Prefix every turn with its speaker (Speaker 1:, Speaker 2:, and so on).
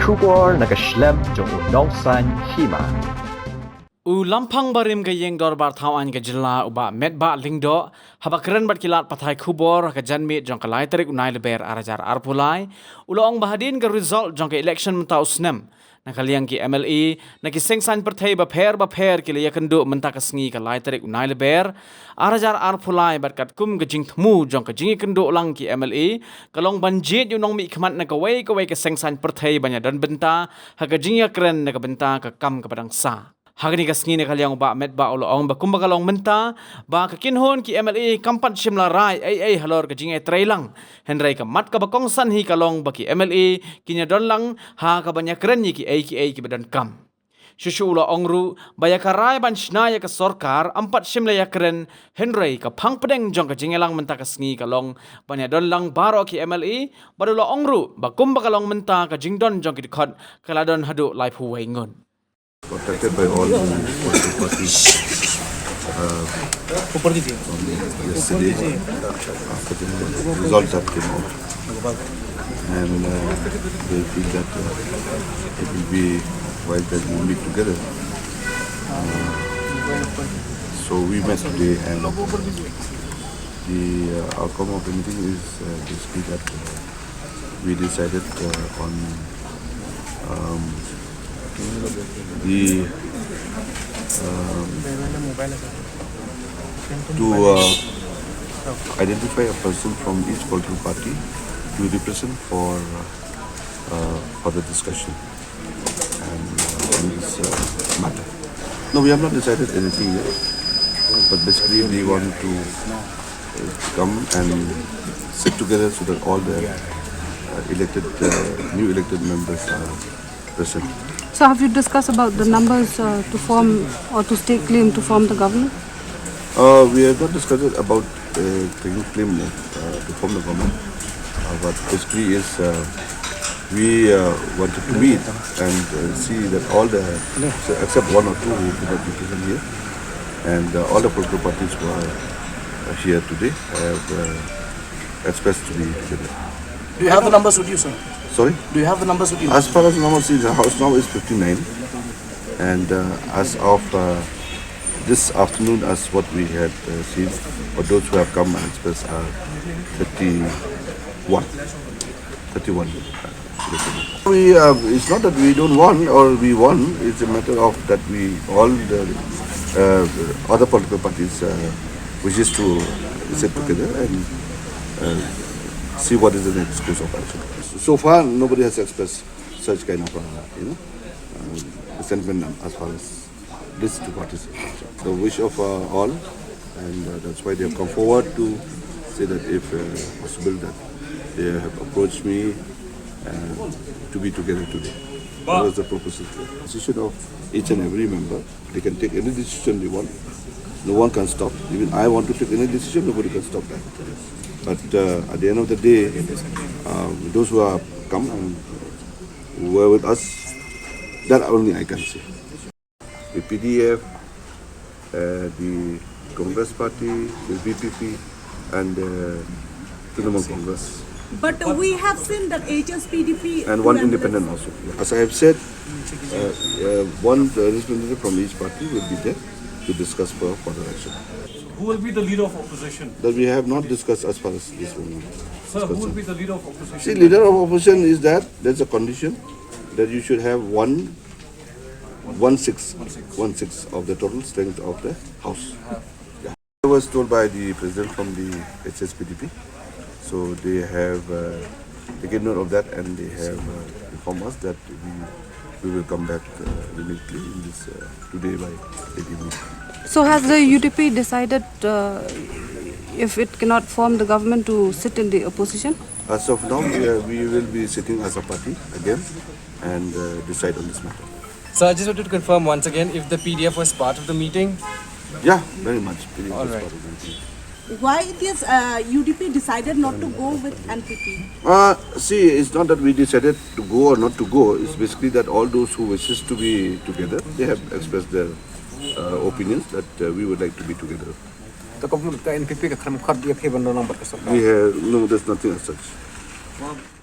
Speaker 1: Kubor nakaslem jong unongsan Hima.
Speaker 2: Lampang barim ke yeng dorbar thawan ke jilla uba medba lingdo habakren bat kilat pathai khubor ke janmit jong ke lai tarik unai leber arajar arpulai ulong bahadin ke result jong ke election menta usnem nakaliang ki MLE naki sengsan perthai ba pher ke liya kendu menta ke sngi ke lai tarik unai leber arajar arpulai bat kat kum ke jingthmu jong ke jingi kendu ulang ki MLE kalong banjit yunong mi khmat nak wei ke sengsan perthai banya dan benta ha ke jingi Ïakren nak benta ke kam ke padang sa Hagni kasngi ne kalyang ba met ba ong ba kumba kalong menta ba ka Kynhun ki MLE kampat shimla rai ai Halor ka jingai trailang henrai ka mat ka bakong san hi kalong ba ki MLE kinya don lang ha ka banya kren ni ki ki badan kam Shushu ulo ongru baya ka rai ban shna ya ka Sorkar ampat shimla Ïakren henrai ka Hapdeng jong ka jingelang menta kasngi kalong banya don lang baro ki MLE badulo ongru ba kumba kalong menta ka Jingdon jong ki Dkhot kaladon hadu lai phu wengun
Speaker 3: Protected by all the political parties from yesterday after the results that came out, and they feel that it will be while that we meet together. So we met today, and the outcome of the meeting is basically that we decided on to identify a person from each political party to represent for the discussion and on this matter. No, we have not decided anything yet, but basically we want to come and sit together so that all the new elected members are present.
Speaker 4: So have you discussed about the numbers to form or to stake claim to form the government?
Speaker 3: We have not discussed about taking claim to form the government. But basically is we wanted to meet and see that all the, except one or two who could not be present here, and all the political parties who are here today have expressed to be together.
Speaker 5: Do you have the numbers with you, sir?
Speaker 3: Sorry?
Speaker 5: Do you have the numbers with you?
Speaker 3: As far as the numbers, the house now is 59, and as of this afternoon, as what we had seen, or those who have come and expressed are 31. It's not that we don't want or we won. It's a matter of that we all the other political parties wishes to sit together and see what is the next course of action. So far, nobody has expressed such kind of sentiment as far as these two parties. The wish of all, and that's why they have come forward to say that if possible that they have approached me to be together today. That was the proposal. Decision of each and every member. They can take any decision they want. No one can stop. Even I want to take any decision, nobody can stop that. But at the end of the day, those who have come and were with us, that only I can say. The PDF, the Congress Party, the BPP, and the Trinamool Congress.
Speaker 6: But we have seen that HSPDP
Speaker 3: and one independent also. As I have said, one representative from each party will be there to discuss further action.
Speaker 7: Who will be the leader of opposition?
Speaker 3: That we have not discussed as far as this one.
Speaker 7: Sir, who will be the leader of opposition?
Speaker 3: See, leader of opposition is that there's a condition that you should have one sixth of the total strength of the house. Yeah. I was told by the president from the HSPDP, so they have taken note of that and they have informed us that we will come back immediately in this today by 8 evening.
Speaker 4: So has the UDP decided if it cannot form the government to sit in the opposition?
Speaker 3: As of now, we will be sitting as a party again and decide on this matter.
Speaker 8: So I just wanted to confirm once again if the PDF was part of the meeting.
Speaker 3: Yeah, very much.
Speaker 8: All right.
Speaker 6: Why this UDP decided not to go with NPP?
Speaker 3: See, it's not that we decided to go or not to go. It's basically that all those who wishes to be together, they have expressed their opinions that we would like to be together. We have, no, there's nothing as such.